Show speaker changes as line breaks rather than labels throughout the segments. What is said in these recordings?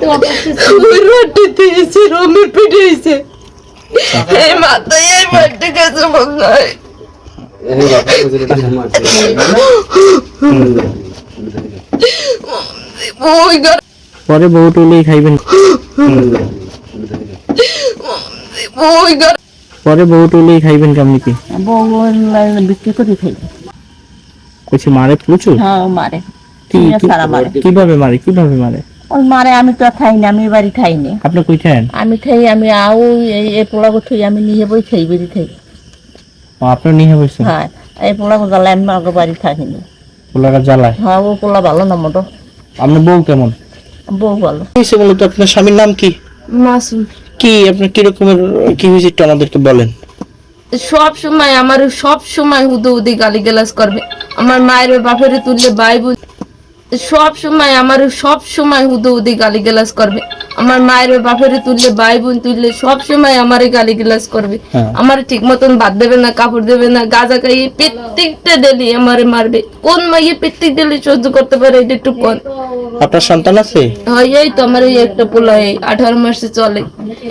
তো রুটিতে এসে রমের পেটে এসে এই মাথায় এই বাড়িতে গেছে মনে হয়।
পরে বউ টুলেই খাইবেন, পরে বউ টুলেই খাইবেন কেমনি কি?
বউ বিক্রি করে খাই।
কইছি মারে প্রচুর?
হ্যাঁ মারে।
কিভাবে মারে, কিভাবে মারে?
ওই মারে, আমি তো খাই না, আমি বাড়ি খাই না।
আপনি কই খান?
আমি খাই, আমি আও এই পোলা গো থই, আমি নিয়ে বই খাই, বেরি খাই।
ও আপনি নিয়ে বসছেন?
হ্যাঁ, এই পোলা গো জ্বালায় আমি আগে বাড়ি থাকি না।
পোলাটা জ্বালায়?
হ্যাঁ, ও পোলা ভালো না মোটো।
আপনার বউ কেমন?
বউ ভালো।
হয়েছে বলতো, আপনার স্বামীর নাম কি?
মাসুম।
কি আপনার কি রকমের কি হয়েছে একটু আমাদেরকে বলেন।
সব সময় আমার, সব সময় হুদু হুদি গালি গালাজ করবে। আমার মায়ের বাপের তুললে বাইবু, সব সময় আমার, সব সময় হুদু হুদি গালি গালাজ করবে। আমার মায়ের বাপের তুললে ভাই বোন তুললে সব সময় আমারে গালি গালাজ করবে। আমার ঠিক মতন ভাত দেবে না, কাপড় দেবে না, গাঁজা খাইয়ে প্রত্যেকটা ডেলি আমারে মারবে। কোন মাইয়ে প্রত্যেক ডেলি সহ্য করতে পারে এটা একটু কোন?
আপনার সন্তান আছে?
হয়, এই তো আমার এই একটা পোলা, এই 18 মাসে চলে।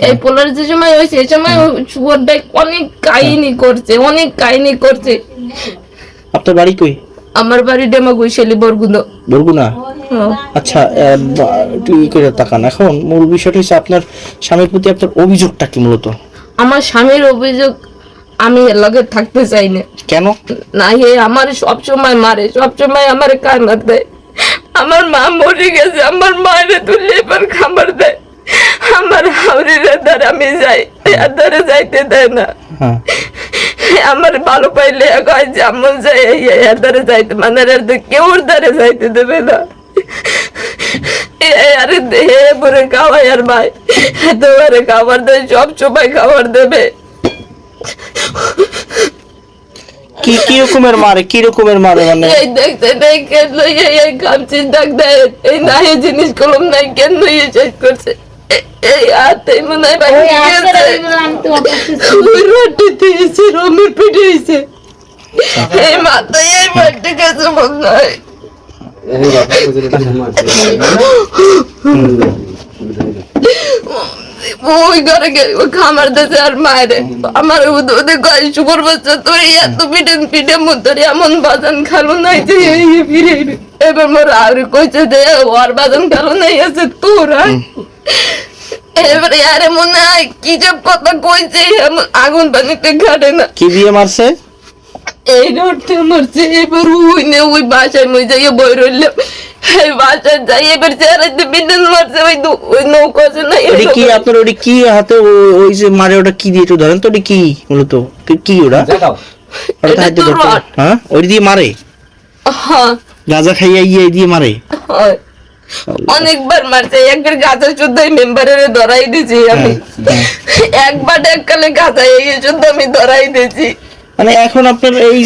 এই পোলার যে সময় হয়েছে এই সময় শুয়োর ভাই অনেক কাহিনী করছে, অনেক কাহিনী করছে।
আপনার বাড়ি কই?
আমার বাড়ি ডেমাগুইশালী, বরগুনা।
বরগুনা? আচ্ছা, তুই করে তাকান। এখন মূল বিষয়টা হচ্ছে আপনার স্বামীর প্রতি আপনার অভিযোগটা কি মূলত?
আমার স্বামীর অভিযোগ, আমি এর লগে থাকতে চাই না।
কেন?
না, হে আমার সব সময় মারে, সব সময় আমার কান্না দেয়। আমার মা মরে গেছে, আমার মায়ের তুলে এবার খাবার দেয়। আমার হাওড়ির দ্বারা আমি যাই, এর দ্বারা যাইতে দেয় না। আমার ভালো পাইলে কয় যেমন যাই, এর দ্বারা যাইতে মানে কেউ দ্বারা যাইতে দেবে না। আরে দেহে পরে খাওয়াই আর ভাই এতবারে খাবার দেয়, সব সময় খাবার দেবে।
কি কি রকমের মারে, কি রকমের মারে? মানে
এই দেখতে দেখ কেন এই কামচিন ডাক দেয়, এই না এই জিনিস কলম নাই কেন এই শেষ করছে। এই হাতে মনে হয় ভাই রুটিতে এসে রমের পেটে এসে এই মাথায় এই বাড়িতে গেছে মনে হয়। ওই ঘরে খামার দেশে আর মায়ের আমার ওদের গায়ে শুকর বাচ্চা তো এত পিঠে মধ্যে এমন বাজান খালো নাই যে ফিরে এবার মোর আর কইছে যে ওর বাজান খালো নাই আছে তোরা। এবারে আরে মনে হয় কি যে কথা কইছে, আগুন পানিতে ঘাটে না।
কি দিয়ে মারছে?
এই রোডতে মারছে। এবার ওই বাসায় মই যাইয়ে বই রইলাম, এই বাসায় যাই এবার চেহারাতে বিদ্যুৎ মারছে। ওই নৌকা আছে না,
কি আপনার ওটি কি হাতে ওই যে মারে, ওটা কি দিয়ে একটু ধরেন তো? ওটি কি মূলত কি ওটা? হ্যাঁ, ওই দিয়ে মারে?
হ্যাঁ,
গাঁজা খাইয়া ইয়ে দিয়ে মারে?
অনেকবার মারছে। একবার গাঁজা শুদ্ধ মেম্বারের ধরাই দিয়েছি আমি, একবার এককালে গাঁজা এই শুদ্ধ আমি ধরাই দিয়েছি।
মানে এখন আপনার এই